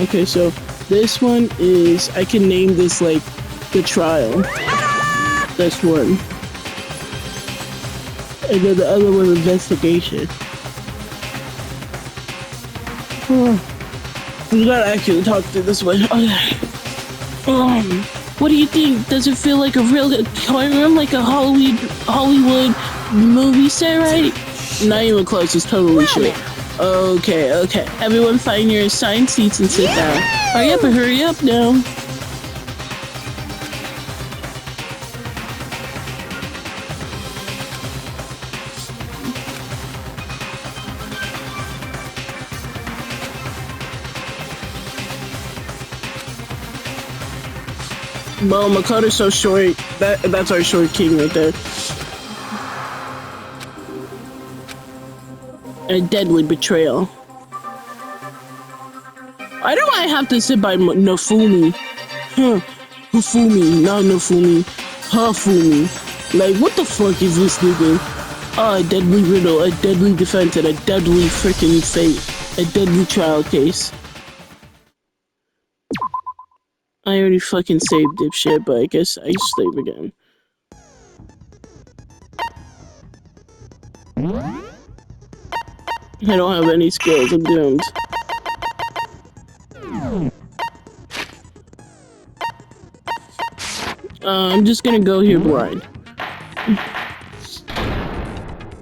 Okay, so this one is, I can name this like the trial. That's one. And then the other one, investigation. We gotta actually talk to this one. Okay. What do you think? Does it feel like a real courtroom, like a Hollywood movie set, right? Not even close. It's totally shit. Okay. Everyone find your assigned seats and sit down. Hurry up now. Well, Makoto's so short. That's our short king right there. A deadly betrayal. Why do I have to sit by Nofumi? Hufumi, not Nofumi. Hafumi. Like, what the fuck is this nigga? A deadly riddle, a deadly defense, and a deadly freaking fate. A deadly trial case. I already fucking saved dipshit, but I guess I save again. I don't have any skills, I'm doomed. I'm just gonna go here blind.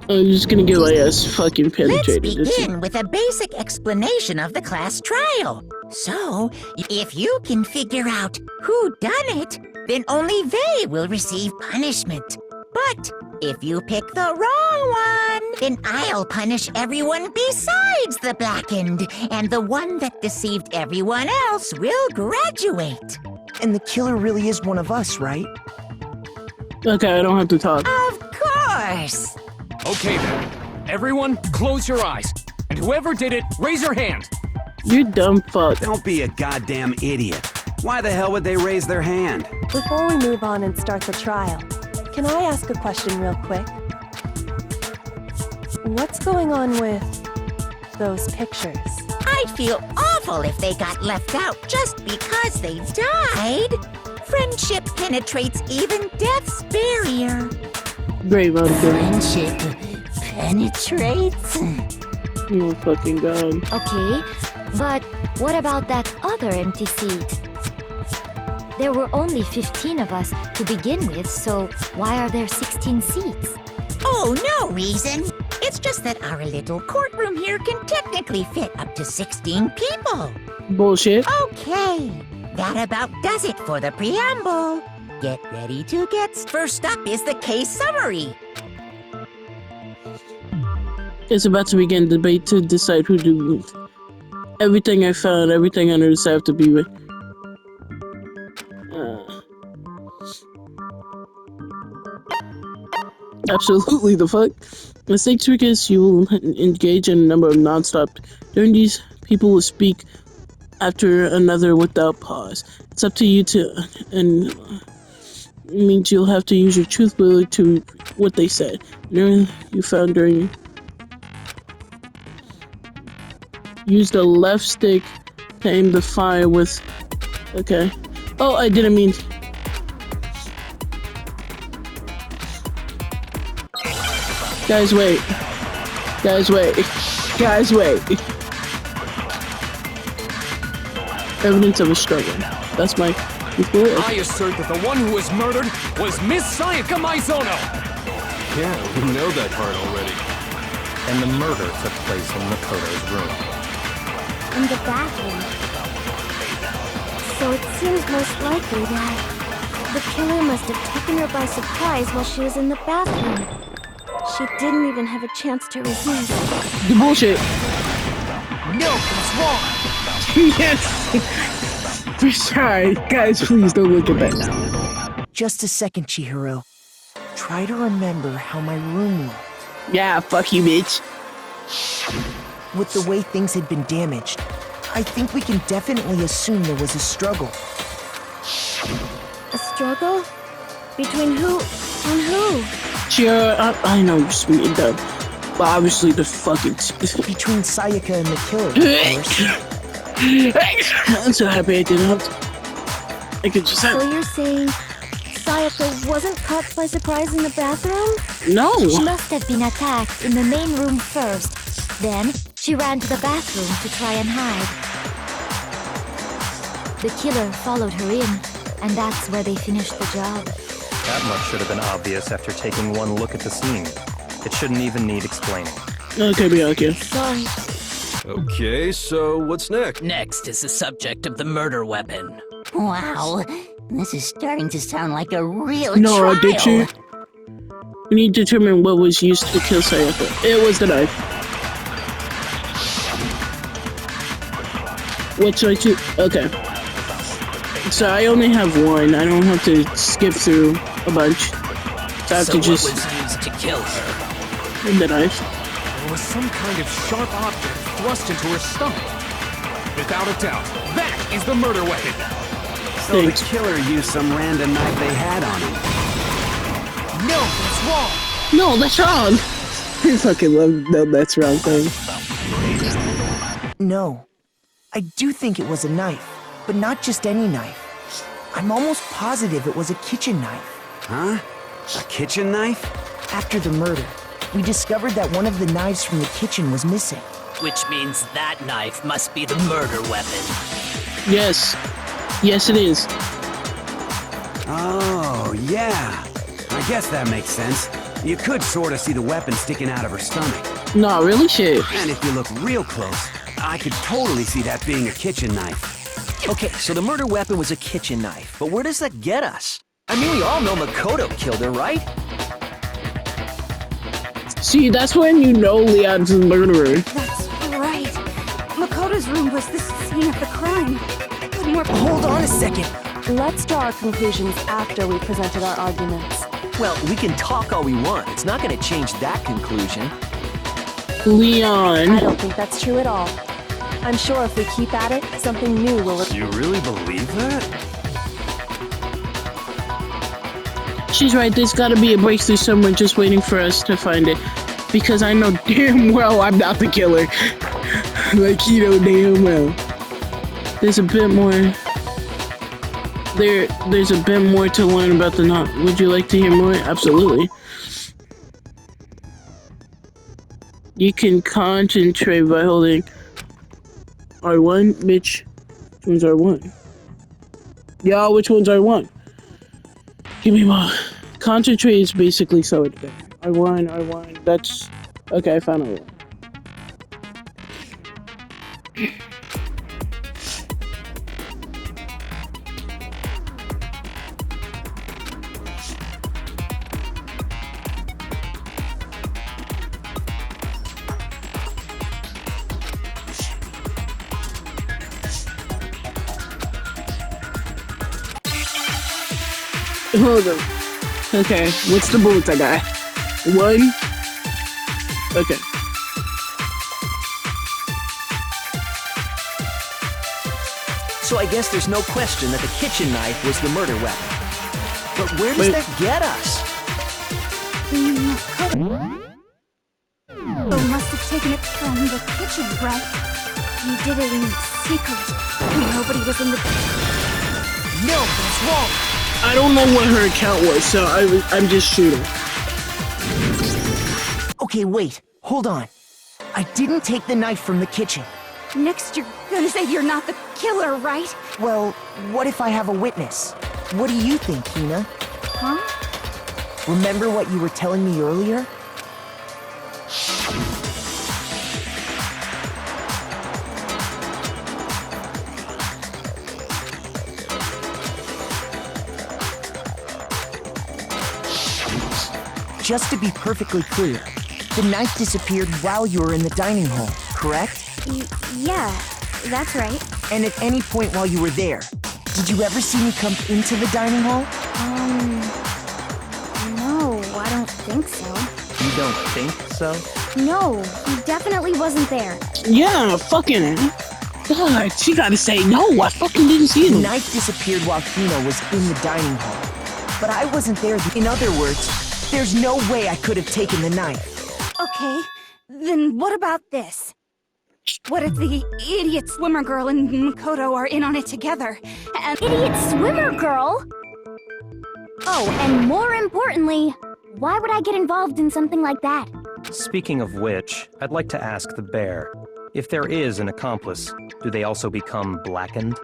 I'm just gonna get my ass fucking penetrated. Let's begin with a basic explanation of the class trial. So, if you can figure out who done it, then only they will receive punishment. But if you pick the wrong one, then I'll punish everyone besides the blackened, and the one that deceived everyone else will graduate. And the killer really is one of us, right? Okay, I don't have to talk. Of course! Okay then, everyone close your eyes, and whoever did it, raise your hand. You dumb fuck. Don't be a goddamn idiot. Why the hell would they raise their hand? Before we move on and start the trial, can I ask a question real quick? What's going on with those pictures? I'd feel awful if they got left out just because they died. Friendship penetrates even death's barrier. Great, man. Friendship penetrates? Oh, fucking god. Okay, but what about that other empty seat? There were only 15 of us to begin with, so why are there 16 seats? Oh, no reason. It's just that our little courtroom here can technically fit up to 16 people. Bullshit. Okay, that about does it for the preamble. Get ready to get... First up is the case summary. It's about to begin debate to decide who to... Everything I found, everything under the sun have to be with. Absolutely, the fuck? Mistakes because you will engage in a number of non-stop. During these, people will speak after another without pause. It's up to you to... and it means you'll have to use your truthfully to what they said. You found during... Use the left stick to aim the fire with... Okay. Oh, I didn't mean... Guys, wait. Guys, wait. Guys, wait. Evidence of a struggle. That's my... I assert that the one who was murdered was Miss Sayaka Maizono! Yeah, we know that part already. And the murder took place in Makoto's room. In the bathroom. So it seems most likely that the killer must have taken her by surprise while she was in the bathroom. She didn't even have a chance to resist. The bullshit. No, it's wrong. Yes! For sure. Guys, please don't look at that now. Just a second, Chihiro. Try to remember how my room looked. Yeah, fuck you, bitch. With the way things had been damaged, I think we can definitely assume there was a struggle. A struggle? Between who and who? Sure, I know you're sweet and dumb. But obviously the fucking... Between Sayaka and the killer, of course. I'm so happy I didn't. I could just So have. you're saying Sayaka wasn't caught by surprise in the bathroom? No! She must have been attacked in the main room first. Then, she ran to the bathroom to try and hide. The killer followed her in, and that's where they finished the job. That much should have been obvious after taking one look at the scene. It shouldn't even need explaining. Okay, Miyake. Sorry. Okay, so what's next? Next is the subject of the murder weapon. Wow, this is starting to sound like a real No, trial. did you? We need to determine what was used to kill Sayaka. It was the knife. What should I choose? Okay. So I only have one. I don't have to skip through a bunch. So I have So to what just... was used to kill her? The knife. There was some kind of sharp object thrust into her stomach. Without a doubt, that is the murder weapon. So the Thanks. killer used some random knife they had on him. No, that's wrong. No, that's wrong! I fucking love the that's wrong thing. No. I do think it was a knife, but not just any knife. I'm almost positive it was a kitchen knife. Huh? A kitchen knife? After the murder, we discovered that one of the knives from the kitchen was missing. Which means that knife must be the murder weapon. Yes. Yes, it is. Oh, yeah. I guess that makes sense. You could sort of see the weapon sticking out of her stomach. Nah, really shit. And if you look real close, I could totally see that being a kitchen knife. Okay, so the murder weapon was a kitchen knife, but where does that get us? I mean, we all know Makoto killed her, right? See, that's when you know Leon's the murderer. That's right. Makoto's room was the scene of the crime. What more? Hold on a second. Let's draw our conclusions after we presented our arguments. Well, we can talk all we want. It's not going to change that conclusion. I Leon. don't think that's true at all. I'm sure if we keep at it, something new will. You really believe that? She's right, there's gotta be a breakthrough somewhere just waiting for us to find it. Because I know damn well I'm not the killer. Like, you know damn well. There's a bit more... There's a bit more to learn about the knot. Would you like to hear more? Absolutely. You can concentrate by holding R1, which one's R1? Yeah, which one's R1? Give me more. Concentrate is basically so it's better. R1, that's... Okay, I found R1. Hold on. Okay, what's the bullets I got? One. Okay. So I guess there's no question that the kitchen knife was the murder weapon. But where does Wait. that get us? Makoto must have taken it from the kitchen, right? He did it in secret. Nobody was in the... No, that's wrong. I don't know what her account was, so I'm just shooting. Okay, wait. Hold on. I didn't take the knife from the kitchen. Next, you're gonna say you're not the killer, right? Well, what if I have a witness? What do you think, Hina? Huh? Remember what you were telling me earlier? Just to be perfectly clear, the knife disappeared while you were in the dining hall, correct? Yeah, that's right. And at any point while you were there, did you ever see me come into the dining hall? No, I don't think so. You don't think so? No, he definitely wasn't there. Yeah, fucking... God, she gotta say no, I fucking didn't see The him. knife disappeared while Hina was in the dining hall. But I wasn't there. In other words, there's no way I could have taken the knife. Okay, then what about this? What if the idiot swimmer girl and Makoto are in on it together? And Idiot swimmer girl? Oh, and more importantly, why would I get involved in something like that? Speaking of which, I'd like to ask the bear, if there is an accomplice, do they also become blackened?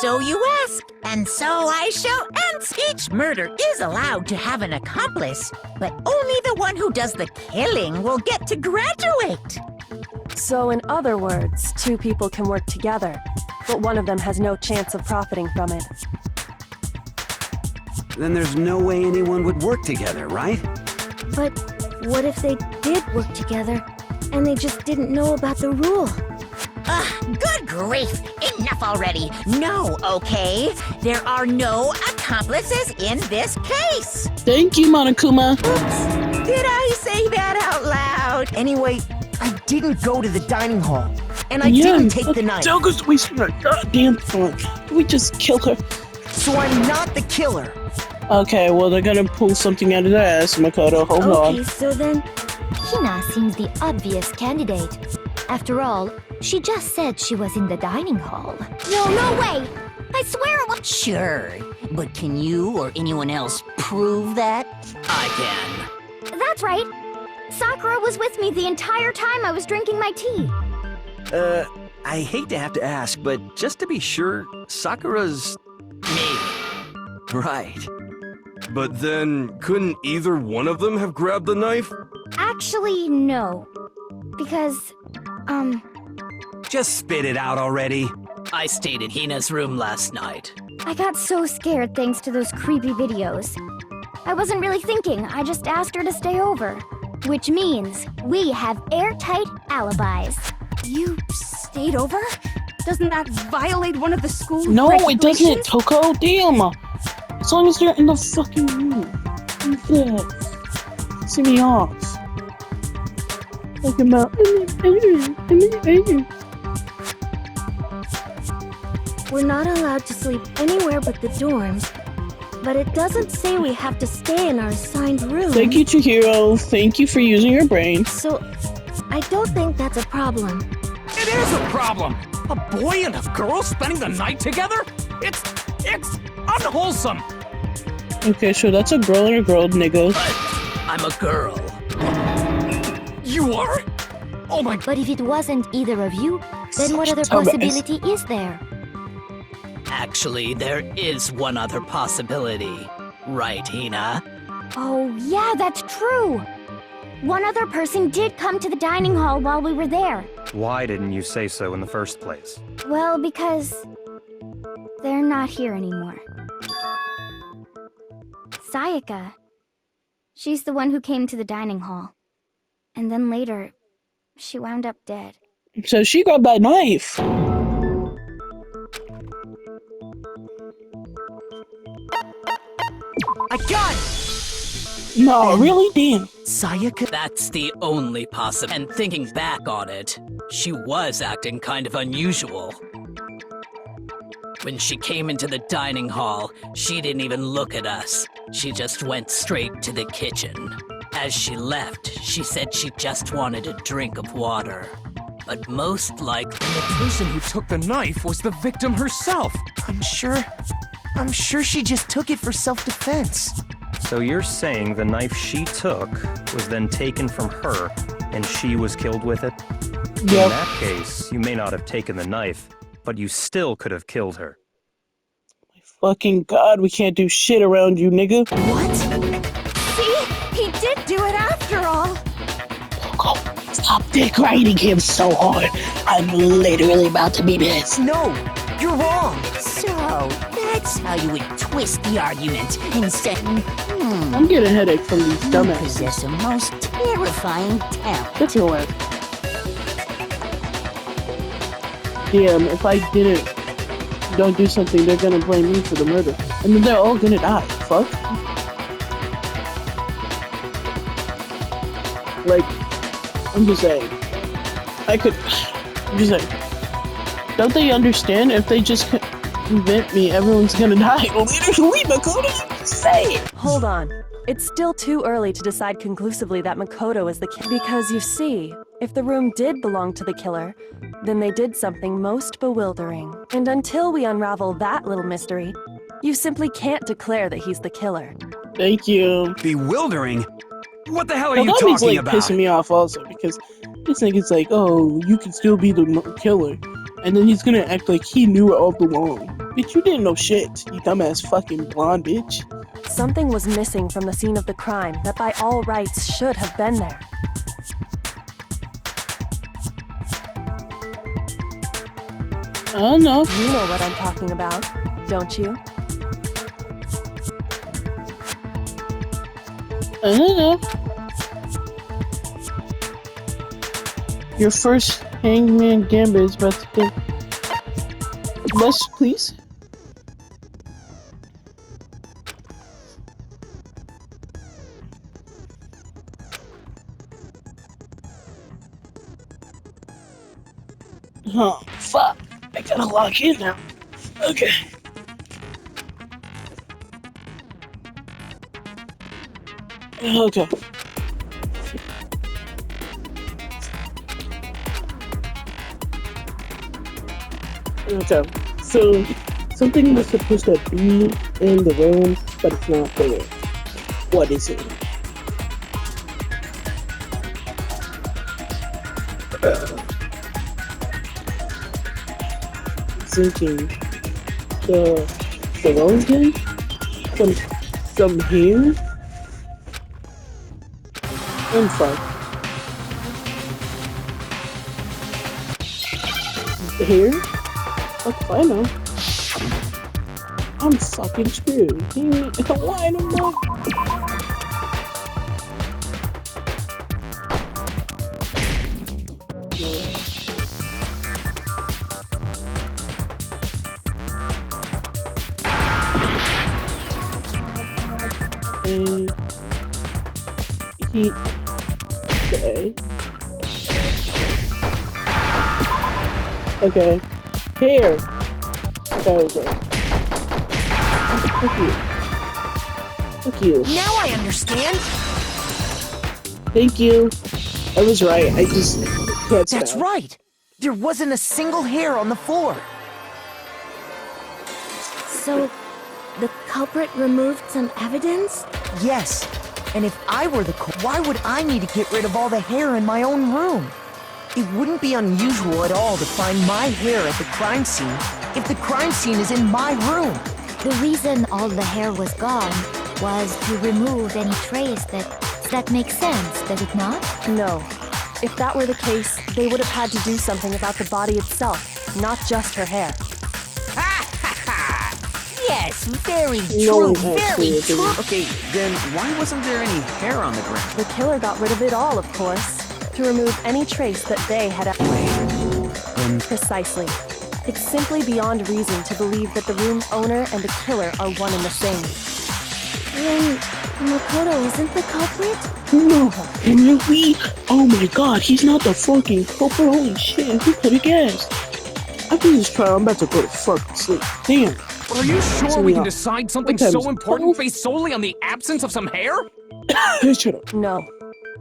So you ask, and so I shall answer. Each murder is allowed to have an accomplice, but only the one who does the killing will get to graduate. So in other words, two people can work together, but one of them has no chance of profiting from it. Then there's no way anyone would work together, right? But what if they did work together, and they just didn't know about the rule? Good grief! Enough already! No, okay? There are no accomplices in this case! Thank you, Monokuma. Oops! Did I say that out loud? Anyway, I didn't go to the dining hall, and I didn't take the knife. Joker's wasting our goddamn time. We just kill her. So I'm not the killer. Okay, well, they're gonna pull something out of their ass, Makoto. Hold Okay, on. so then, Hina seems the obvious candidate. After all, she just said she was in the dining hall. no way! I swear it was. Sure, but can you or anyone else prove that? I can. That's right. Sakura was with me the entire time I was drinking my tea. I hate to have to ask, but just to be sure, Sakura's... Me. Right. But then, couldn't either one of them have grabbed the knife? Actually, no. Because, Just spit it out already. I stayed in Hina's room last night. I got so scared thanks to those creepy videos. I wasn't really thinking, I just asked her to stay over. Which means we have airtight alibis. You stayed over? Doesn't that violate one of the school No, it doesn't, regulations? Toko. Damn. As long as they're in the fucking room. Yeah. See me off. Talking about. We're not allowed to sleep anywhere but the dorms, but it doesn't say we have to stay in our assigned room. Thank you, Chihiro. Thank you for using your brain. So, I don't think that's a problem. It is a problem! A boy and a girl spending the night together? It's unwholesome! Okay, so that's a girl and a girl, nigga. But I'm a girl. You are? Oh my... But if it wasn't either of you, then what other Dumbass. possibility is there? Actually, there is one other possibility. Right, Hina? Oh, yeah, that's true! One other person did come to the dining hall while we were there. Why didn't you say so in the first place? Well, because they're not here anymore. Sayaka. She's the one who came to the dining hall. And then later, she wound up dead. So she grabbed that knife. I got it! No, really? Damn. Sayaka? That's the only possible. And thinking back on it, she was acting kind of unusual. When she came into the dining hall, she didn't even look at us. She just went straight to the kitchen. As she left, she said she just wanted a drink of water. But most likely, The person who took the knife was the victim herself. I'm sure she just took it for self-defense. So you're saying the knife she took was then taken from her, and she was killed with it? In Yep. that case, you may not have taken the knife, but you still could have killed her. Fucking God, we can't do shit around you, nigga. What? See? He did do it after all. Go. Stop degrading him so hard. I'm literally about to be pissed. No, you're wrong. so that's how you would twist the argument instead. I'm getting a headache from these You dumbasses. possess a most terrifying talent. That's your way. Damn, if I don't do something, they're gonna blame me for the murder. And then they're all gonna die. Fuck. Like, I'm just saying. I'm just saying. Don't they understand if they just convince me everyone's gonna die? Literally, Makoto, say it. Hold on. It's still too early to decide conclusively that Makoto is the killer. Because you see, If the room did belong to the killer, then they did something most bewildering. And until we unravel that little mystery, you simply can't declare that he's the killer. Thank you. Bewildering? What the hell are Well, you that talking means, like, about? pissing me off also, because this nigga's like, oh, you can still be the killer. And then he's gonna act like he knew it all along. Bitch, you didn't know shit, you dumbass fucking blonde bitch. Something was missing from the scene of the crime that by all rights should have been there. I don't know. You know what I'm talking about, don't you? I don't know. Your first Hangman Gambit is about to get... Less, please? Oh, fuck. I gotta log in now. Okay. Okay. Okay. So, something was supposed to be in the room, but it's not there. What is it? Thinking the Wellington? Some hair? I'm fucked. The hair? Fuck, I know. I'm fucking screwed. Why the fuck? He... Okay. Okay. Here! Okay. Fuck you. Fuck you. Now I understand. Thank you. I was right. I just can't spell. That's right. There wasn't a single hair on the floor. So, the culprit removed some evidence? Yes. And if I were the why would I need to get rid of all the hair in my own room? It wouldn't be unusual at all to find my hair at the crime scene if the crime scene is in my room. The reason all the hair was gone was to remove any trace that makes sense, does it not? No. If that were the case, they would have had to do something about the body itself, not just her hair. Yes, very No, true, very true. Okay, then why wasn't there any hair on the ground? The killer got rid of it all, of course, to remove any trace that they had... Precisely. It's simply beyond reason to believe that the room's owner and the killer are one and the same. Then, Makoto isn't the culprit? No, really? Oh my god, he's not the fucking culprit. Holy shit, who could have guessed? After this trial, I'm about to go to fucking sleep. Damn. Are you sure we can decide something What time so is it? important based solely on the absence of some hair? Shut up. No.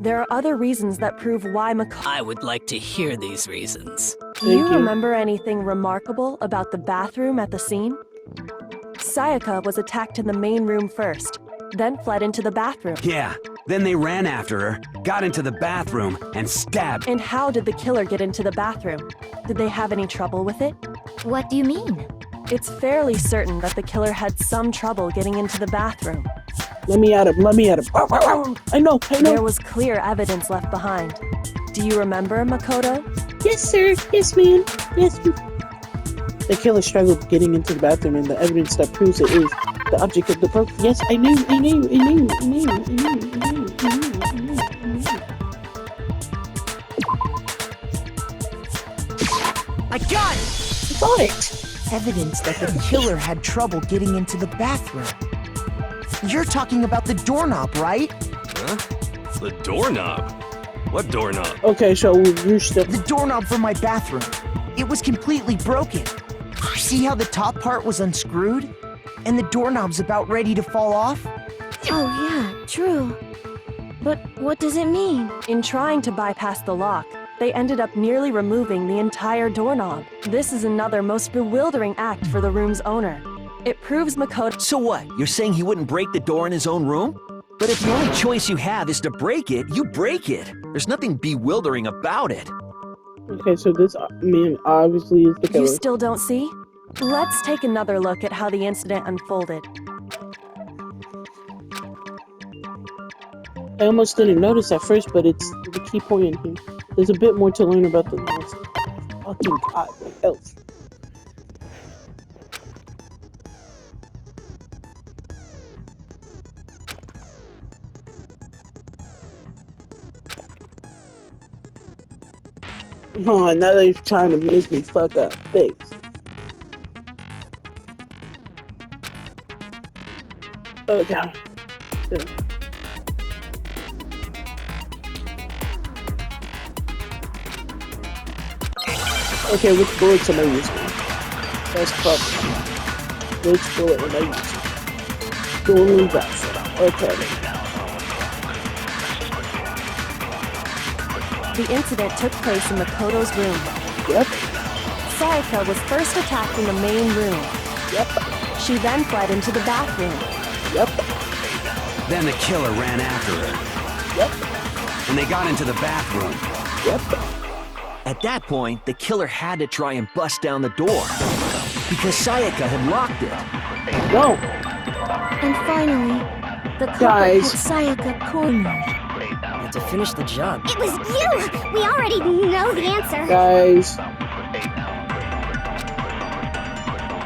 There are other reasons that prove why Makoto... I would like to hear these reasons. Do you remember anything remarkable about the bathroom at the scene? Sayaka was attacked in the main room first, then fled into the bathroom. Yeah, then they ran after her, got into the bathroom, and stabbed. And how did the killer get into the bathroom? Did they have any trouble with it? What do you mean? It's fairly certain that the killer had some trouble getting into the bathroom. Let me at him, let me at him. I know. There was clear evidence left behind. Do you remember, Makoto? Yes, sir. Yes, ma'am. Yes, ma'am. The killer struggled getting into the bathroom, and the evidence that proves it is the object of the probe. Yes, I knew. I got it! Got it! Evidence that the killer had trouble getting into the bathroom. You're talking about the doorknob, right? Huh? The doorknob? What doorknob? Okay, so you're still... The doorknob for my bathroom. It was completely broken. See how the top part was unscrewed? And the doorknob's about ready to fall off? Oh yeah, true. But what does it mean? In trying to bypass the lock, they ended up nearly removing the entire doorknob. This is another most bewildering act for the room's owner. It proves Makoto— So what? You're saying he wouldn't break the door in his own room? But if the only choice you have is to break it, you break it. There's nothing bewildering about it. Okay, so this man obviously is the killer. You still don't see? Let's take another look at how the incident unfolded. I almost didn't notice at first, but it's the key point in here. There's a bit more to learn about the monster. Fucking god, what else? Oh, now they're trying to make me fuck up. Thanks. Oh god. Yeah. Okay, which bullets am I using? That's problem. Which bullet am I using? Golden Bastard. Okay. The incident took place in Makoto's room. Yep. Sayaka was first attacked in the main room. Yep. She then fled into the bathroom. Yep. Then the killer ran after her. Yep. And they got into the bathroom. Yep. At that point, the killer had to try and bust down the door. Because Sayaka had locked it. No. And finally, the culprit Guys. had Sayaka cornered. And to finish the job. It was you! We already know the answer. Guys.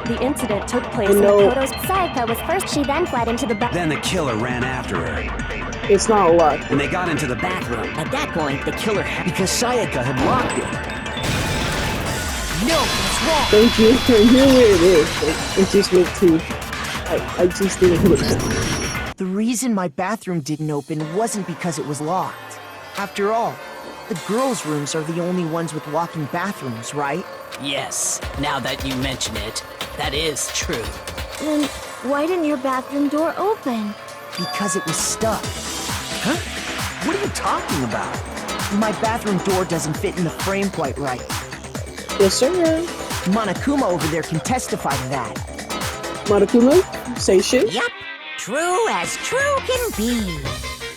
The incident took place I in know. Makoto's— Sayaka was first, she then fled into the Then the killer ran after her. It's not a lot. And they got into the bathroom. At that point, the killer had— Because Sayaka had locked it. No, it's wrong. Thank you. I knew where it is. It just went too. I just didn't hit it. The reason my bathroom didn't open wasn't because it was locked. After all, the girls' rooms are the only ones with walk-in bathrooms, right? Yes, now that you mention it, that is true. Then why didn't your bathroom door open? Because it was stuck. Huh? What are you talking about? My bathroom door doesn't fit in the frame quite right. Yes, sir. Monokuma over there can testify to that. Monokuma, say shit. Yep, true as true can be.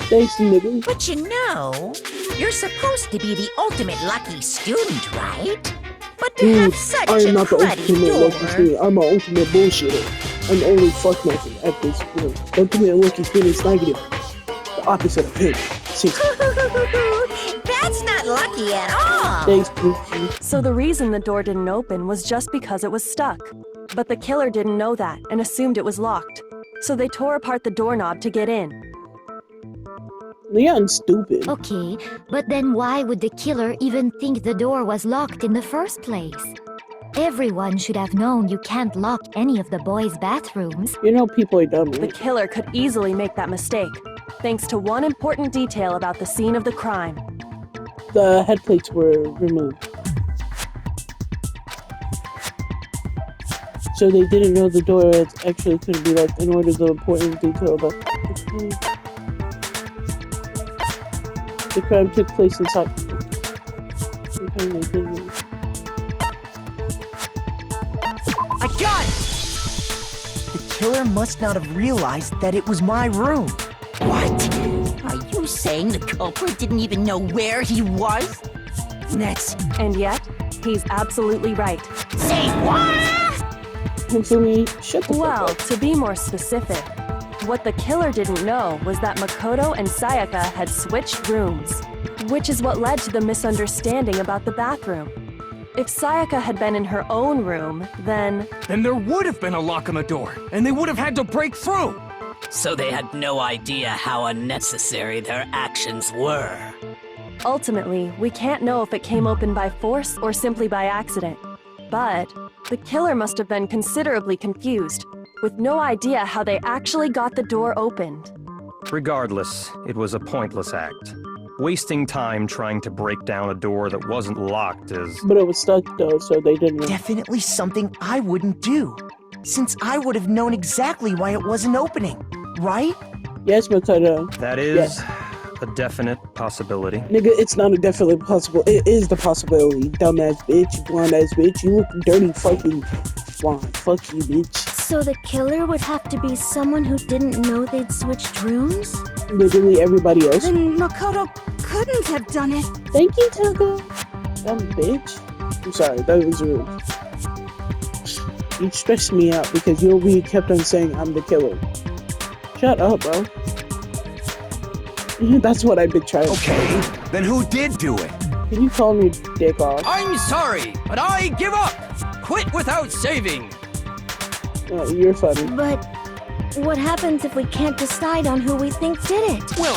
Thanks, nigga. But you know, you're supposed to be the ultimate lucky student, right? But to have such I am a not the cruddy ultimate lucky door... student. I'm an ultimate bullshitter. I'm only fuck nothing at this point. Ultimate lucky student is negative. The opposite of him. See. That's not lucky at all. Thanks, Pookie. So the reason the door didn't open was just because it was stuck. But the killer didn't know that and assumed it was locked. So they tore apart the doorknob to get in. Leon's stupid. Okay, but then why would the killer even think the door was locked in the first place? Everyone should have known you can't lock any of the boys' bathrooms. You know people are dumb, The right? killer could easily make that mistake, thanks to one important detail about the scene of the crime. The head plates were removed. So they didn't know the door actually couldn't be locked in order to the important detail about the crime took place inside. I got it! The killer must not have realized that it was my room. What? Are you saying the culprit didn't even know where he was? That's... And yet, he's absolutely right. Say what? Hopefully, shut the Well, fuck up. to be more specific, what the killer didn't know was that Makoto and Sayaka had switched rooms, which is what led to the misunderstanding about the bathroom. If Sayaka had been in her own room, then Then there would have been a lock on the door, and they would have had to break through. So they had no idea how unnecessary their actions were. ultimately, we can't know if it came open by force or simply by accident. But the killer must have been considerably confused, with no idea how they actually got the door opened. Regardless, it was a pointless act. Wasting time trying to break down a door that wasn't locked is... But it was stuck though, so they didn't... Definitely something I wouldn't do, since I would have known exactly why it wasn't opening, right? Yes, Makoto. That is a definite possibility. Nigga, it's not a definitely possible. It is the possibility. Dumbass bitch, blonde ass bitch. You look dirty fucking blonde. Fuck you, bitch. So the killer would have to be someone who didn't know they'd switched rooms? Literally everybody else. Then Makoto couldn't have done it. Thank you, Taco. Dumb bitch. I'm sorry, that was rude. You stressed me out because you kept on saying I'm the killer. Shut up, bro. That's what I've been trying. Okay, then who did do it? Can you call me dick off? I'm sorry, but I give up! Quit without saving! You're funny. But what happens if we can't decide on who we think did it? Well,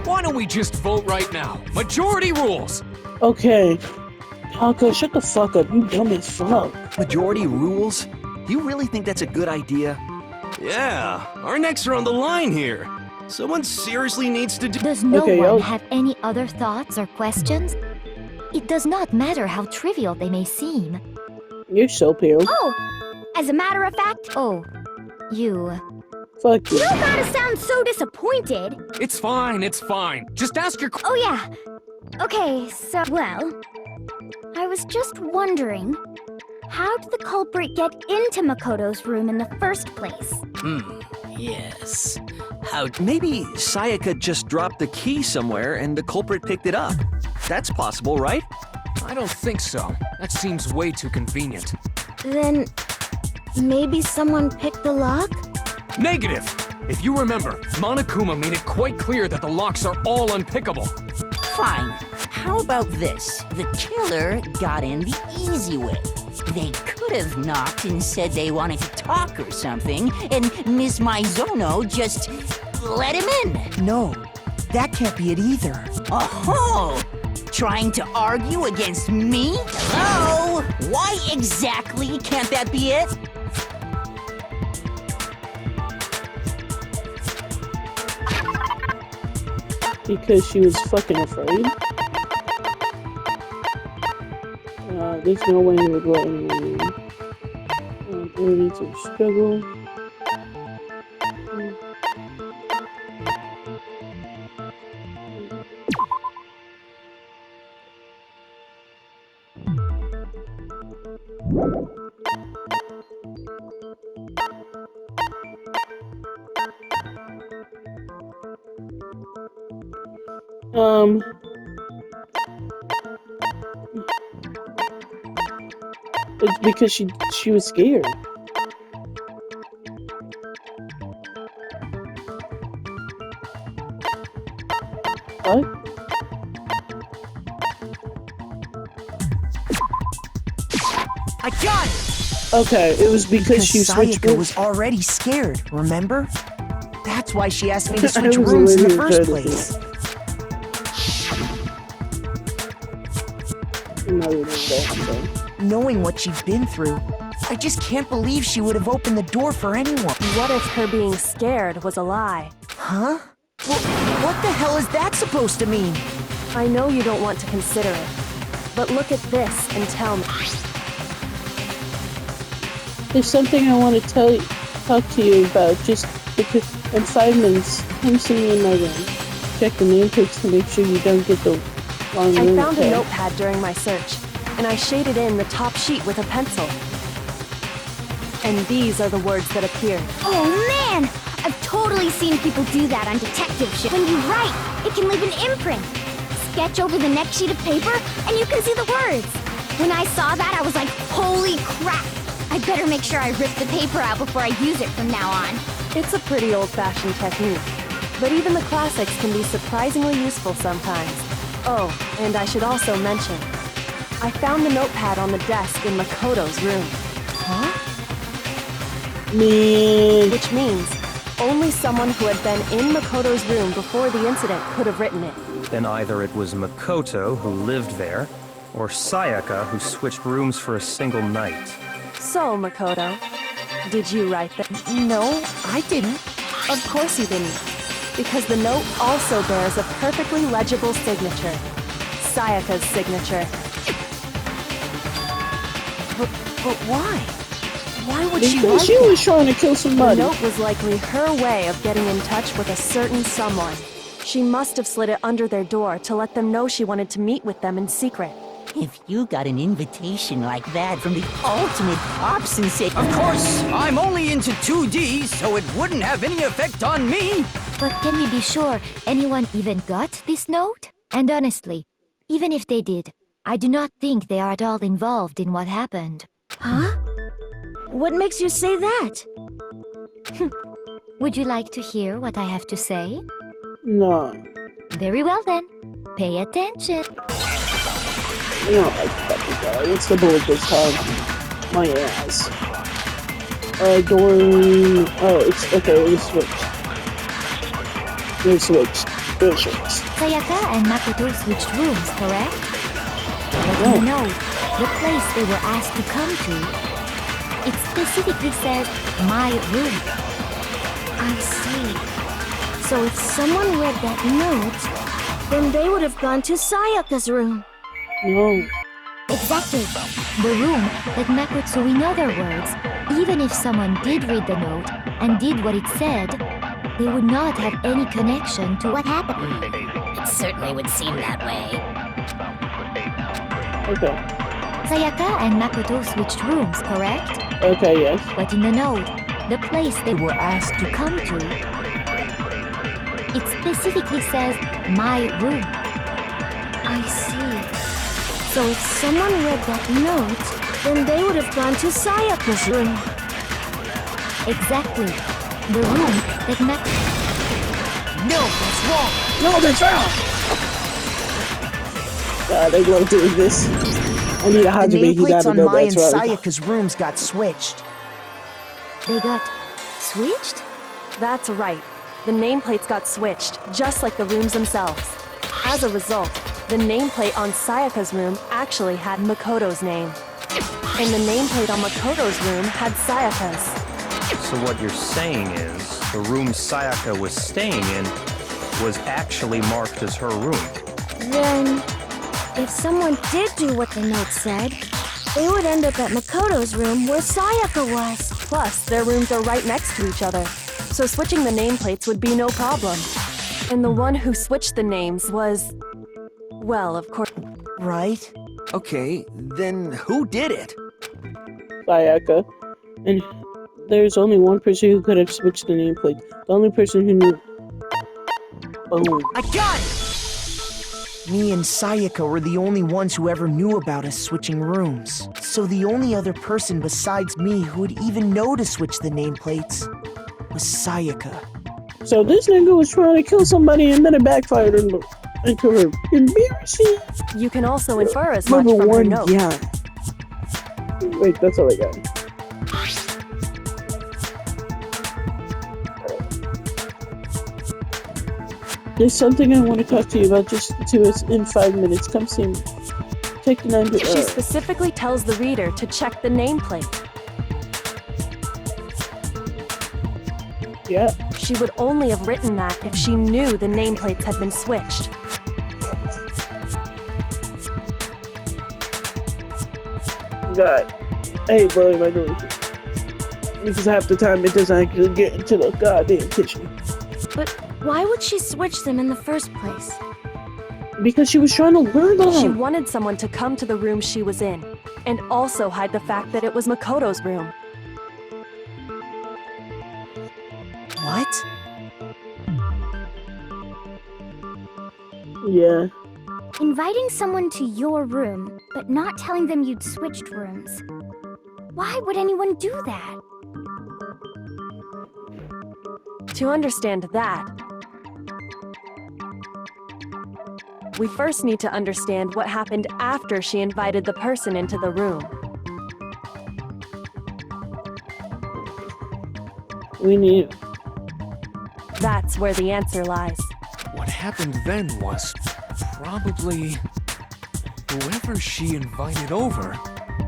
why don't we just vote right now? Majority rules! Okay. Taco, shut the fuck up. You dumb as fuck. Majority rules? You really think that's a good idea? Yeah, our necks are on the line here. Someone seriously needs to do— Does no one have any other thoughts or questions? It does not matter how trivial they may seem. You're so pale. Oh, as a matter of fact— Oh, you. Fuck you. You don't gotta sound so disappointed. It's fine, it's fine. Just ask your— Oh yeah. Okay, so, well, I was just wondering, how did the culprit get into Makoto's room in the first place? Yes. How— Maybe Sayaka just dropped the key somewhere and the culprit picked it up. That's possible, right? I don't think so. That seems way too convenient. Then, maybe someone picked the lock? Negative! If you remember, Monokuma made it quite clear that the locks are all unpickable. Fine. How about this? The killer got in the easy way. They could have knocked and said they wanted to talk or something, and Miss Maizono just let him in. No, that can't be it either. Oh, trying to argue against me? Hello? Why exactly can't that be it? Because she was fucking afraid. There's no way he would let anyone in. Ability to struggle. It's because she was scared. What? I got it! Okay, it was because she switched Sayaka was already scared, remember? That's why she asked me to I switch was rooms in the literally first trying to place. Knowing what she'd been through, I just can't believe she would have opened the door for anyone. What if her being scared was a lie? Huh? What the hell is that supposed to mean? I know you don't want to consider it, but look at this and tell me. There's something I want to talk to you about, just because in 5 minutes. Come see me in my room. Check the name tags to make sure you don't get the wrong room. I found a notepad during my search, and I shaded in the top sheet with a pencil. And these are the words that appeared. Oh man! I've totally seen people do that on detective shit. When you write, it can leave an imprint. Sketch over the next sheet of paper, and you can see the words. When I saw that, I was like, holy crap! I better make sure I rip the paper out before I use it from now on. It's a pretty old-fashioned technique, but even the classics can be surprisingly useful sometimes. Oh, and I should also mention, I found the notepad on the desk in Makoto's room. Huh? Which means only someone who had been in Makoto's room before the incident could have written it. Then either it was Makoto who lived there, or Sayaka who switched rooms for a single night. So, Makoto, did you write that? No, I didn't. Of course you didn't, because the note also bears a perfectly legible signature. Sayaka's signature. But why? Why would she write She was trying to kill The somebody. note was likely her way of getting in touch with a certain someone. She must have slid it under their door to let them know she wanted to meet with them in secret. If you got an invitation like that from the ultimate pop sensation... Of course, I'm only into 2D, so it wouldn't have any effect on me. But can we be sure anyone even got this note? And honestly, even if they did, I do not think they are at all involved in what happened. Huh? What makes you say that? Would you like to hear what I have to say? No. Very well then. Pay attention. You know, like fucking guy. What's the bullet this time? My ass. Doreen. Oh, it's okay. We switched. We switched. Good switched. Sayaka and Makoto switched rooms, correct? But you know, the place they were asked to come to, it specifically says my room. I see. So if someone read that note, then they would have gone to Sayaka's room. No. Exactly. The room that Makoto, in other words, even if someone did read the note and did what it said, they would not have any connection to what happened. It certainly would seem that way. Okay. Sayaka and Makoto switched rooms, correct? Okay, yes. But in the note, the place they were asked to come to, it specifically says my room. I see. So if someone read that note, then they would have gone to Sayaka's room. Exactly. The room that No, that's wrong. No, that's wrong! God, I love doing this. I need a The Hajime. He gotta nameplates on know my and that's right. Sayaka's rooms got switched. they got switched? That's right. The nameplates got switched, just like the rooms themselves. As a result, the nameplate on Sayaka's room actually had Makoto's name. And the nameplate on Makoto's room had Sayaka's. So what you're saying is, the room Sayaka was staying in was actually marked as her room. Then, if someone did do what the note said, they would end up at Makoto's room where Sayaka was. Plus, their rooms are right next to each other, so switching the nameplates would be no problem. And the one who switched the names was... well, of course... Right? Okay, then who did it? Sayaka. And there's only one person who could have switched the nameplate. The only person who knew. Boom. I got it! Me and Sayaka were the only ones who ever knew about us switching rooms. So the only other person besides me who would even know to switch the nameplates was Sayaka. So this nigga was trying to kill somebody and then it backfired into her. Embarrassing. You can also infer as much Number from her one, note. yeah. Wait, that's all I got. There's something I want to talk to you about just to us in 5 minutes. Come see me. Take the 9 to She specifically tells the reader to check the nameplate. Yeah. She would only have written that if she knew the nameplates had been switched. God. I hate blowing my nose. Because half the time it doesn't actually get into the goddamn kitchen. But why would she switch them in the first place? Because she was trying to learn them. She wanted someone to come to the room she was in, and also hide the fact that it was Makoto's room. What? Yeah. Inviting someone to your room, but not telling them you'd switched rooms. Why would anyone do that? To understand that, we first need to understand what happened after she invited the person into the room. We need... That's where the answer lies. What happened then was probably whoever she invited over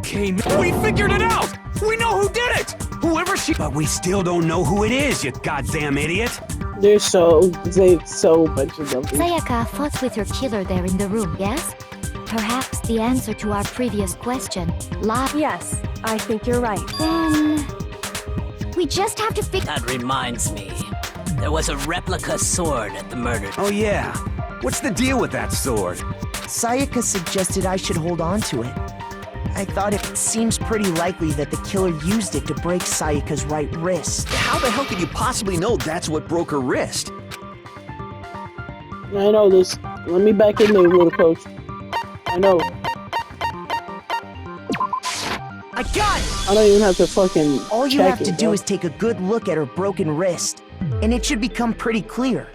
came. We figured it out! We know who did it! Whoever she. But we still don't know who it is, you goddamn idiot! They're so much of them. Sayaka fought with her killer there in the room, yes? Perhaps the answer to our previous question lies... Yes, I think you're right. Then... we just have to figure... That reminds me. there was a replica sword at the murder. Oh yeah. What's the deal with that sword? Sayaka suggested I should hold on to it. I thought it seems pretty likely that the killer used it to break Sayaka's right wrist. How the hell could you possibly know that's what broke her wrist? I know this. Let me back in there, little coach. I know. I got it! I don't even have to fucking All you check have to it, do bro. is take a good look at her broken wrist, and it should become pretty clear.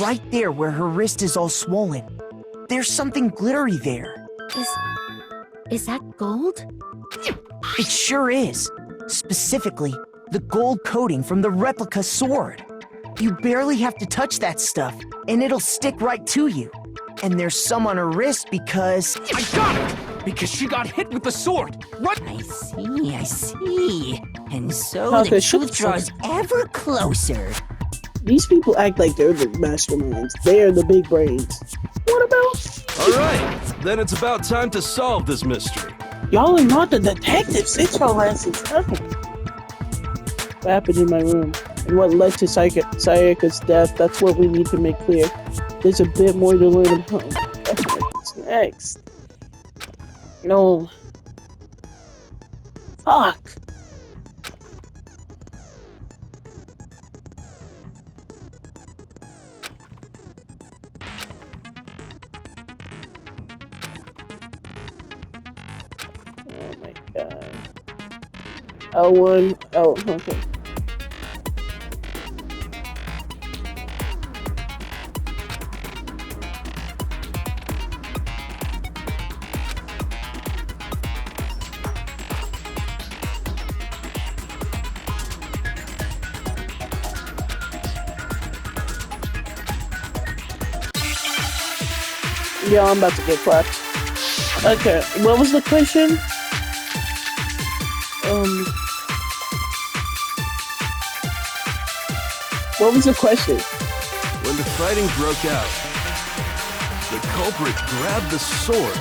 Right there where her wrist is all swollen. There's something glittery there. Is that gold? It sure is. Specifically, the gold coating from the replica sword. You barely have to touch that stuff, and it'll stick right to you. And there's some on her wrist because... I got it! Because she got hit with the sword! What? I see. And so Okay, the shut the truth fuck draws ever closer. These people act like they're the masterminds. They are the big brains. What about? Alright, then it's about time to solve this mystery. Y'all are not the detectives. It's your asses. What happened in my room? And what led to Sayaka's death? That's what we need to make clear. There's a bit more to learn about. What's next? No. Fuck. Oh my god. L1. Oh, okay. Yeah, I'm about to get clapped. Okay, what was the question? What was the question? When the fighting broke out, the culprit grabbed the sword,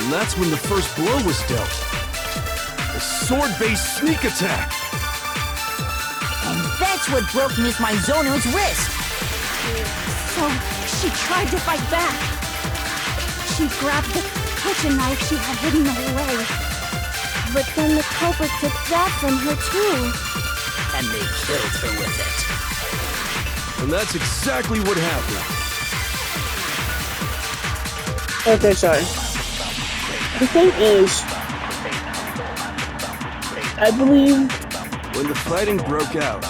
and that's when the first blow was dealt. A sword-based sneak attack! And that's what broke Miss Maizono's wrist. So, she tried to fight back. She grabbed the kitchen knife she had hidden away. But then the culprit took that from her too. And they killed her with it. And that's exactly what happened. Okay, sorry. The thing is, I believe... When the fighting broke out,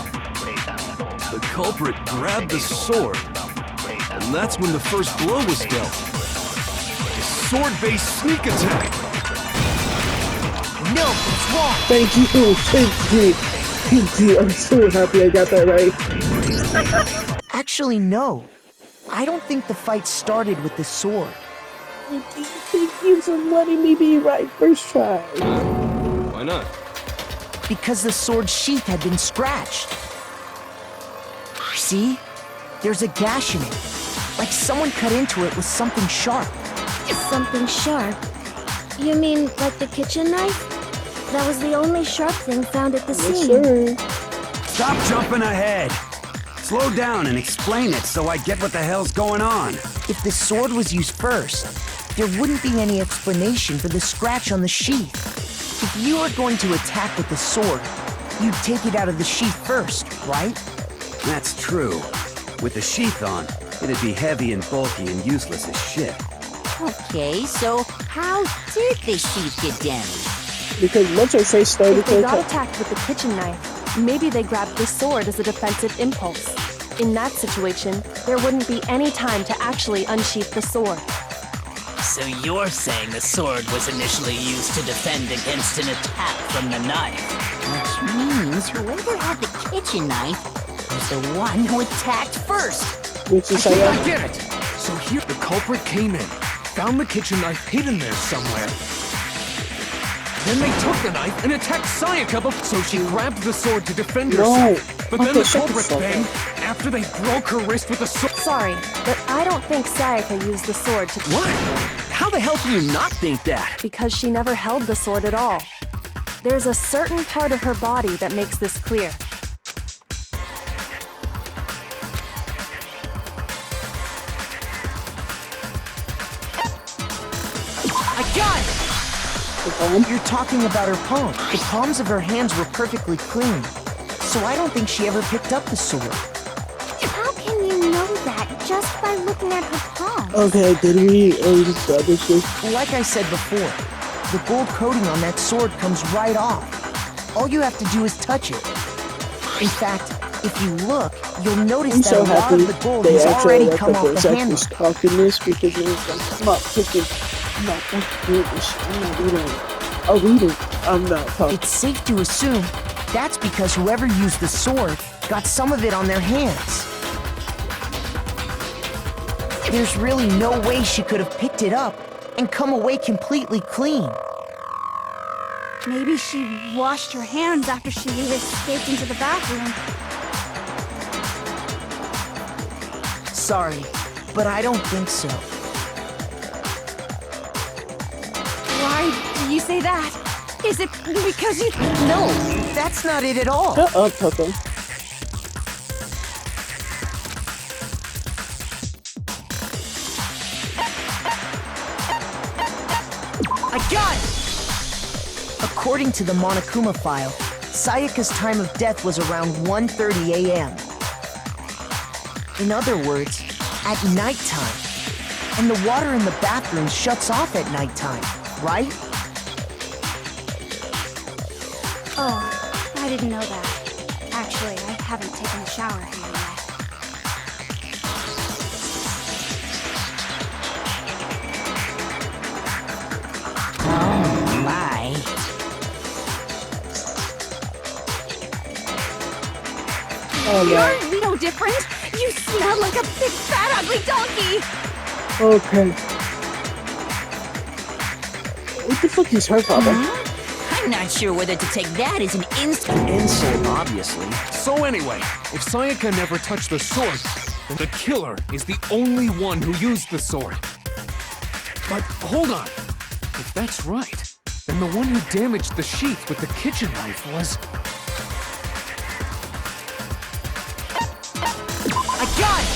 the culprit grabbed the sword, and that's when the first blow was dealt. A sword-based sneak attack! No, it's wrong! Thank you, thank you. Thank you. I'm so happy I got that right. Actually, no. I don't think the fight started with the sword. Thank you for letting me be right first try. Why not? Because the sword's sheath had been scratched. See? There's a gash in it. Like someone cut into it with something sharp. Something sharp? You mean like the kitchen knife? That was the only sharp thing found at the scene. Sure. Stop jumping ahead. Slow down and explain it so I get what the hell's going on. If the sword was used first, there wouldn't be any explanation for the scratch on the sheath. If you were going to attack with the sword, you'd take it out of the sheath first, right? That's true. With the sheath on, it'd be heavy and bulky and useless as shit. Okay, so how did the sheath get damaged? Because what's her face started If they to got attack. attacked with the kitchen knife, maybe they grabbed the sword as a defensive impulse. In that situation, there wouldn't be any time to actually unsheath the sword. So you're saying the sword was initially used to defend against an attack from the knife? Which means whoever had the kitchen knife was the one who attacked first. Which is I Sayaka. get it! So here, the culprit came in, found the kitchen knife hidden there somewhere. Then they took the knife and attacked Sayaka, so she grabbed the sword to defend herself. But then the culprit then, after they broke her wrist with the sword... Sorry, but I don't think Sayaka used the sword to... What? How the hell can you not think that? Because she never held the sword at all. There's a certain part of her body that makes this clear. palm? You're talking about her palm. The palms of her hands were perfectly clean. So I don't think she ever picked up the sword. How can you know that just by looking at her palm? Okay, did we establish this? Like I said before, the gold coating on that sword comes right off. All you have to do is touch it. In fact, if you look, you'll notice I'm that so a lot happy of the gold they has actually already let come the off voice the handle. actors talk in this because it was like, I'm not freaking, I'm not fucking doing this shit. I'm not reading it. I'll read it. I'm not talking. It's safe to assume that's because whoever used the sword got some of it on their hands. There's really no way she could have picked it up and come away completely clean. Maybe she washed her hands after she escaped into the bathroom. Sorry, but I don't think so. Why do you say that? Is it because you... No, that's not it at all. Shut up, Papa. I got it! According to the Monokuma file, Sayaka's time of death was around 1:30 a.m. In other words, at nighttime. And the water in the bathroom shuts off at nighttime, right? Oh, I didn't know that. Actually, I haven't taken a shower here yet. Oh, my. Oh, yeah. Aren't we no different? You smell like a big, fat, ugly donkey! Okay. What the fuck is her problem? I'm not sure whether to take that as an insult. Insult, obviously. So anyway, if Sayaka never touched the sword, then the killer is the only one who used the sword. But hold on. If that's right, then the one who damaged the sheath with the kitchen knife was... I got it!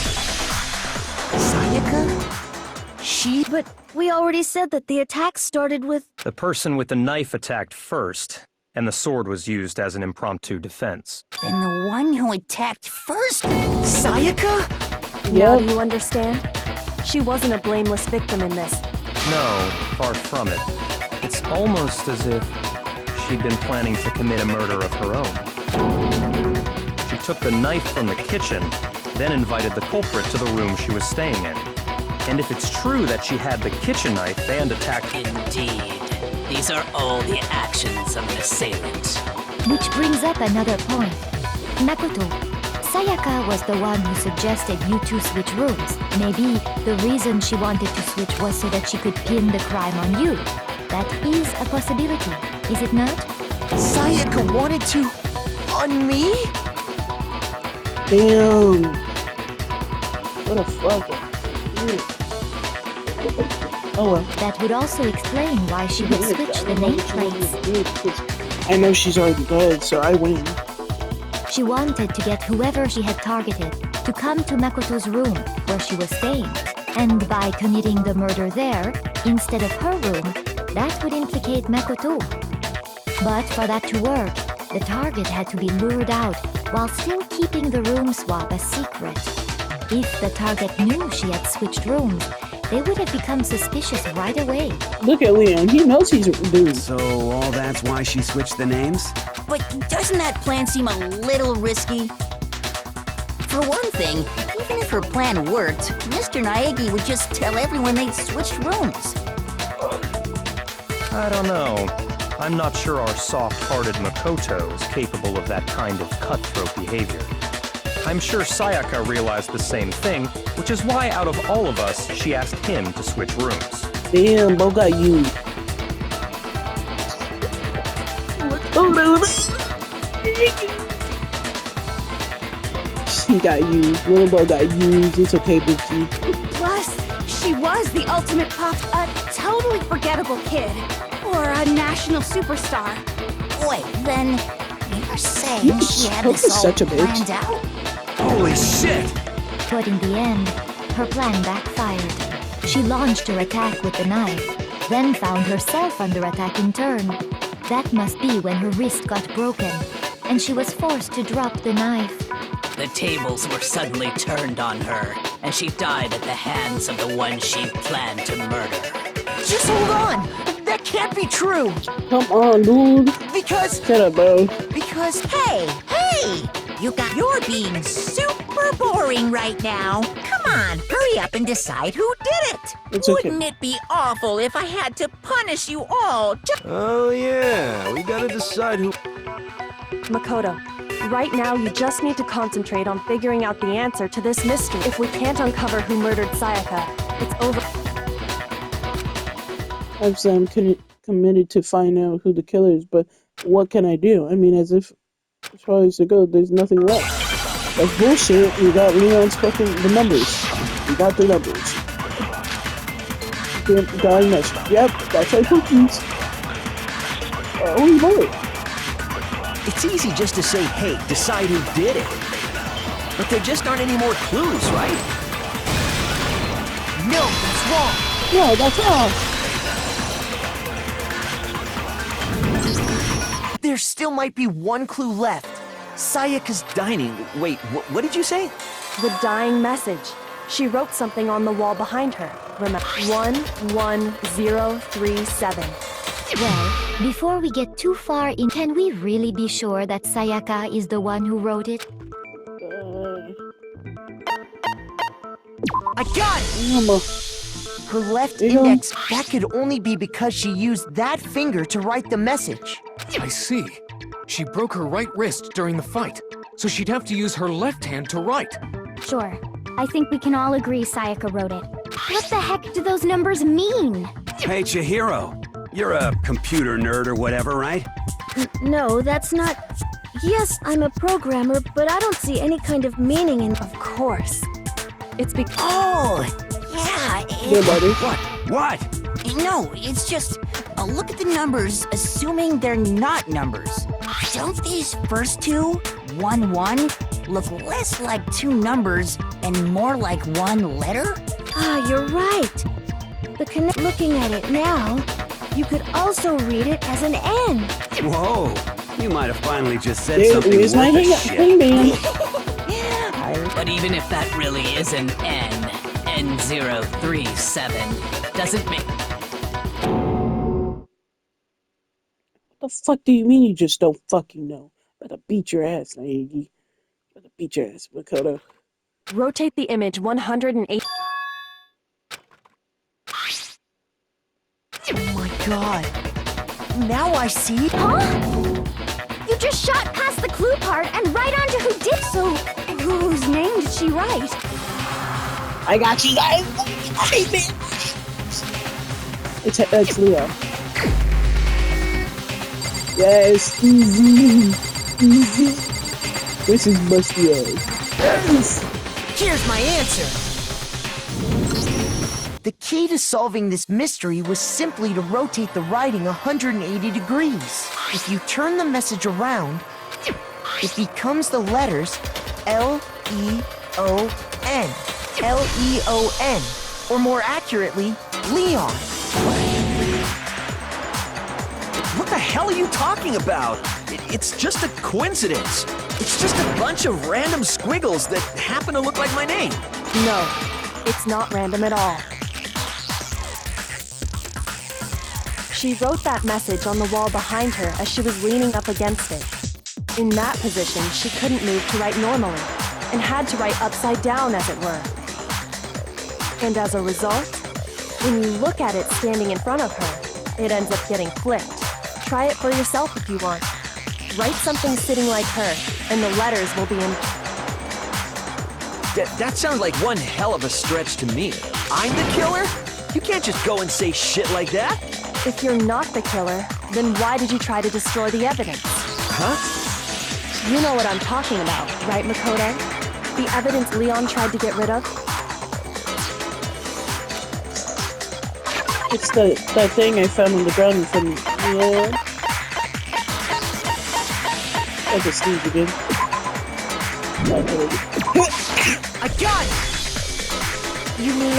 Sayaka? She... But we already said that the attack started with... The person with the knife attacked first, and the sword was used as an impromptu defense. Then the one who attacked first? Sayaka? Now do you understand? She wasn't a blameless victim in this. No, far from it. It's almost as if she'd been planning to commit a murder of her own. She took the knife from the kitchen, then invited the culprit to the room she was staying in. And if it's true that she had the kitchen knife and attacked... Indeed. These are all the actions of an assailant. Which brings up another point. Makoto, Sayaka was the one who suggested you two switch rooms. Maybe the reason she wanted to switch was so that she could pin the crime on you. That is a possibility, is it not? Sayaka wanted to... on me? Damn. What a fuck. Oh well. That would also explain why she would switch the nameplates. I know she's already dead, so I win. She wanted to get whoever she had targeted to come to Makoto's room where she was staying. And by committing the murder there, instead of her room, that would implicate Makoto. But for that to work, the target had to be lured out while still keeping the room swap a secret. If the target knew she had switched rooms, they would have become suspicious right away. Look at Leon, he knows he's a dude. So all that's why she switched the names? But doesn't that plan seem a little risky? For one thing, even if her plan worked, Mr. Naegi would just tell everyone they'd switched rooms. I don't know. I'm not sure our soft-hearted Makoto is capable of that kind of cutthroat behavior. I'm sure Sayaka realized the same thing, which is why out of all of us, she asked him to switch rooms. Damn, Bo got you. He got used. Little Bo got used. It's okay, Bookie. Plus, she was the ultimate pop, a totally forgettable kid. Or a national superstar. Wait, then you're saying she had this all such a bitch. planned out? Holy shit! But in the end, her plan backfired. She launched her attack with the knife, then found herself under attack in turn. That must be when her wrist got broken, and she was forced to drop the knife. The tables were suddenly turned on her, and she died at the hands of the one she planned to murder. Just hold on! That can't be true! Come on, dude. Because... Shut up, bro. Because... Hey! You're being super boring right now. Come on, hurry up and decide who did it. It's okay. Wouldn't it be awful if I had to punish you all? Oh yeah, we gotta decide who... Makoto, right now you just need to concentrate on figuring out the answer to this mystery. If we can't uncover who murdered Sayaka, it's over. Obviously, I'm committed to find out who the killer is, but what can I do? I mean, as far as it goes, there's nothing left. That's bullshit. We got Leon's fucking the numbers. We got the numbers. Dying message. Yep, that's our cookies. Holy moly. It's easy just to say, hey, decide who did it. But there just aren't any more clues, right? No, that's wrong! No, that's wrong. There still might be one clue left. Sayaka's dining. Wait, what did you say? The dying message. She wrote something on the wall behind her. Remember, 11037. Well, before we get too far in, can we really be sure that Sayaka is the one who wrote it? I got it! Number. Her left index, that could only be because she used that finger to write the message. I see. She broke her right wrist during the fight, so she'd have to use her left hand to write. Sure. I think we can all agree Sayaka wrote it. What the heck do those numbers mean? Hey, Chihiro. You're a computer nerd or whatever, right? No, that's not... Yes, I'm a programmer, but I don't see any kind of meaning in... Of course. It's because... Oh! Yeah, Good, buddy. What? No, it's just... look at the numbers, assuming they're not numbers. Don't these first two, 1-1, look less like two numbers and more like one letter? Ah, you're right. Looking at it now, you could also read it as an N. Whoa. You might have finally just said There something is my worth a shit. hangman. But even if that really is an N, N037, doesn't make... What the fuck do you mean you just don't fucking know? Better beat your ass, Naegi. Better beat your ass, Makoto. Rotate the image 108. Oh my god. Now I see. Huh? You just shot past the clue part and right onto who did so. Whose name did she write? I got you guys. It's Leo. Yes, easy. This is musty ass. Yes. Here's my answer. The key to solving this mystery was simply to rotate the writing 180 degrees. If you turn the message around, it becomes the letters L-E-O-N. L-E-O-N. Or more accurately, Leon. What the hell are you talking about? It's just a coincidence. It's just a bunch of random squiggles that happen to look like my name. No, it's not random at all. She wrote that message on the wall behind her as she was leaning up against it. In that position, she couldn't move to write normally, and had to write upside down, as it were. And as a result, when you look at it standing in front of her, it ends up getting flipped. Try it for yourself if you want. Write something sitting like her, and the letters will be in... That sounds like one hell of a stretch to me. I'm the killer? You can't just go and say shit like that. If you're not the killer, then why did you try to destroy the evidence? Huh? You know what I'm talking about, right, Makoto? The evidence Leon tried to get rid of? It's that thing I found on the ground in front of me. Yeah. I can sneeze again. I got it! You mean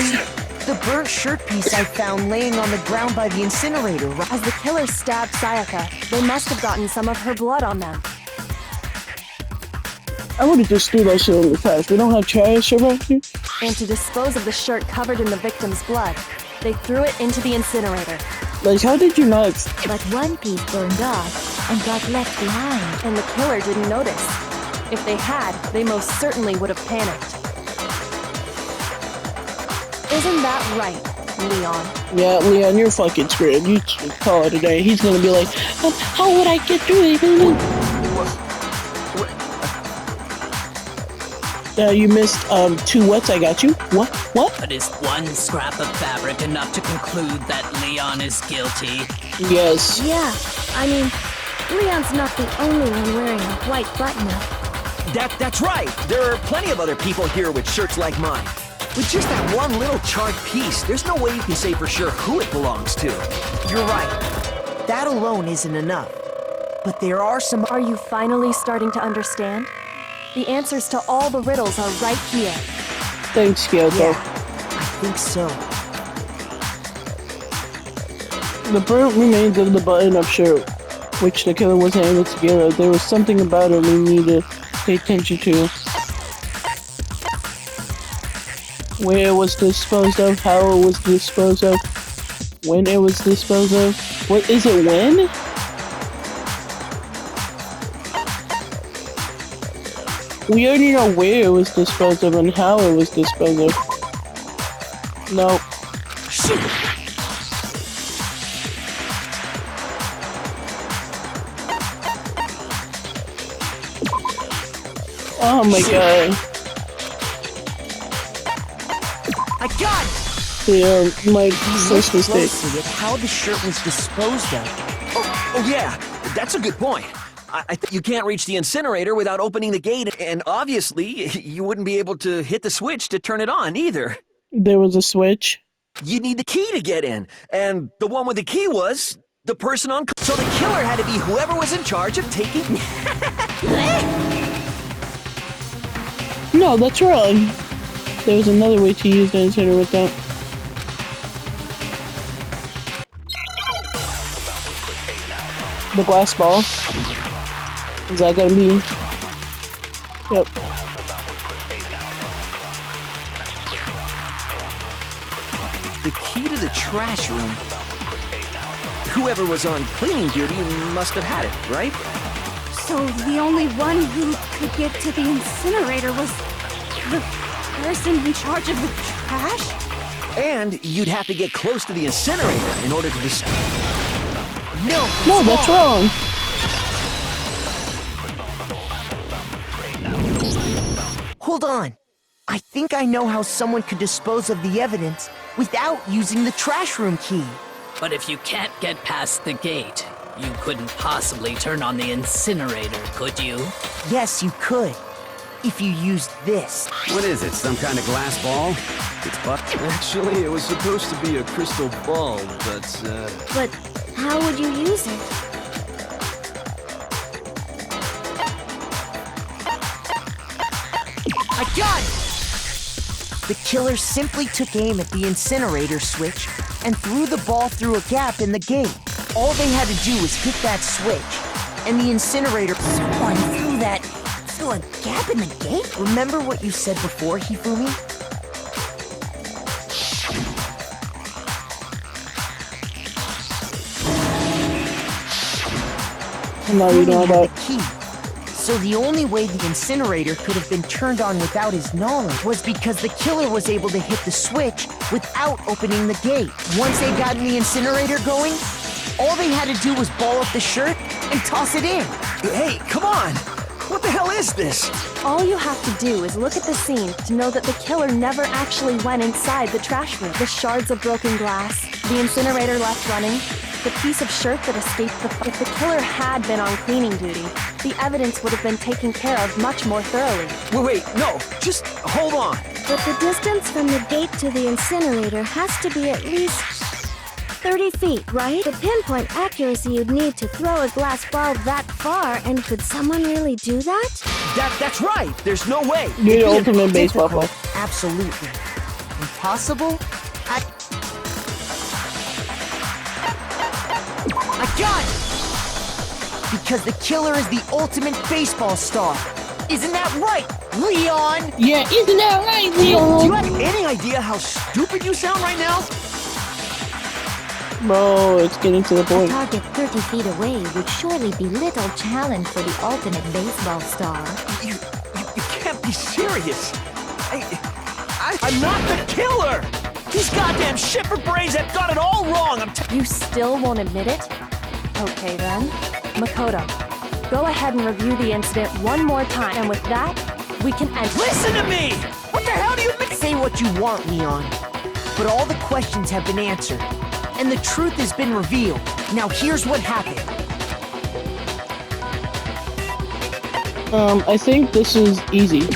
The burnt shirt piece I found laying on the ground by the incinerator, right? As the killer stabbed Sayaka, they must have gotten some of her blood on them. I would have just threw that shit in the trash. We don't have trash around here. And to dispose of the shirt covered in the victim's blood, they threw it into the incinerator. Like, how did you not? But one piece burned off and got left behind. And the killer didn't notice. If they had, they most certainly would have panicked. Isn't that right, Leon? Yeah, Leon, you're fucking screwed. You call it a day. He's gonna be like, how would I get through it? You missed 2 wets. I got you. What? But is one scrap of fabric enough to conclude that Leon is guilty? Yes. Yeah, I mean, Leon's not the only one wearing a white button-up. That's right. There are plenty of other people here with shirts like mine. With just that one little charred piece, there's no way you can say for sure who it belongs to. You're right. That alone isn't enough. But there are some... Are you finally starting to understand? The answers to all the riddles are right here. Thanks, Kyoto. Yeah, I think so. The burnt remains of the button-up shirt, which the killer wasn't able to get out. There was something about it we need to pay attention to. Where it was disposed of, how it was disposed of, when it was disposed of. What is it, when? We already know where it was disposed of and how it was disposed of. No. Shoot! Oh my god. I got it! Yeah, my first Look mistake. closely at how the shirt was disposed of. Oh yeah, that's a good point. I think you can't reach the incinerator without opening the gate, and obviously, you wouldn't be able to hit the switch to turn it on either. There was a switch. You need the key to get in, and the one with the key was the person on... So the killer had to be whoever was in charge of taking... No, that's wrong. There was another way to use the incinerator with that. The glass ball. Is that gonna be? Yep. The key to the trash room. Whoever was on cleaning duty must have had it, right? So the only one who could get to the incinerator was the person in charge of the trash? And you'd have to get close to the incinerator in order to dis... No, that's wrong. Hold on. I think I know how someone could dispose of the evidence without using the trash room key. But if you can't get past the gate, you couldn't possibly turn on the incinerator, could you? Yes, you could. If you used this. What is it, some kind of glass ball? It's Actually, it was supposed to be a crystal ball, but, But how would you use it? I got it! The killer simply took aim at the incinerator switch and threw the ball through a gap in the gate. All they had to do was hit that switch, and the incinerator... Someone threw that through a gap in the gate? Remember what you said before, Hifumi? No, you know Hifumi about. had the key. So the only way the incinerator could have been turned on without his knowledge was because the killer was able to hit the switch without opening the gate. Once they got the incinerator going, all they had to do was ball up the shirt and toss it in. Hey, come on! What the hell is this? All you have to do is look at the scene to know that the killer never actually went inside the trash room. The shards of broken glass, the incinerator left running, the piece of shirt that escaped the fire. If the killer had been on cleaning duty, the evidence would have been taken care of much more thoroughly. Wait, no, just hold on. But the distance from the gate to the incinerator has to be at least 30 feet, right? The pinpoint accuracy you'd need to throw a glass ball that far, and could someone really do that? That's right. There's no way. You're the It'd be ultimate baseball player. Absolutely. Impossible? I got it! Because the killer is the ultimate baseball star. Isn't that right, Leon? Yeah, isn't that right, Leon? Do you have any idea how stupid you sound right now? Bro, it's getting to the A point. target 30 feet away would surely be little challenge for the ultimate baseball star. You can't be serious. I'm not the killer! These goddamn shipper brains have got it all wrong! You still won't admit it? Okay then. Makoto, go ahead and review the incident one more time, and with that, we can end. Listen to me! What the hell do you mean? Say what you want, Leon. But all the questions have been answered, and the truth has been revealed. Now here's what happened. I think this is easy.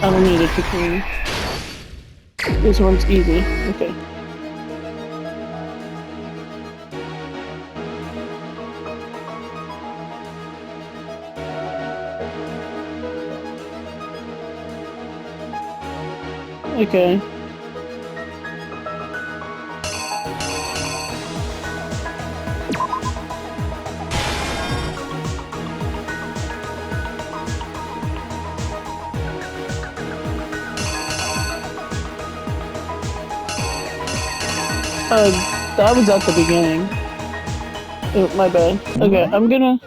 I don't need it to clean. This one's easy. Okay. Okay. That was at the beginning. Oh, my bad. Okay, I'm gonna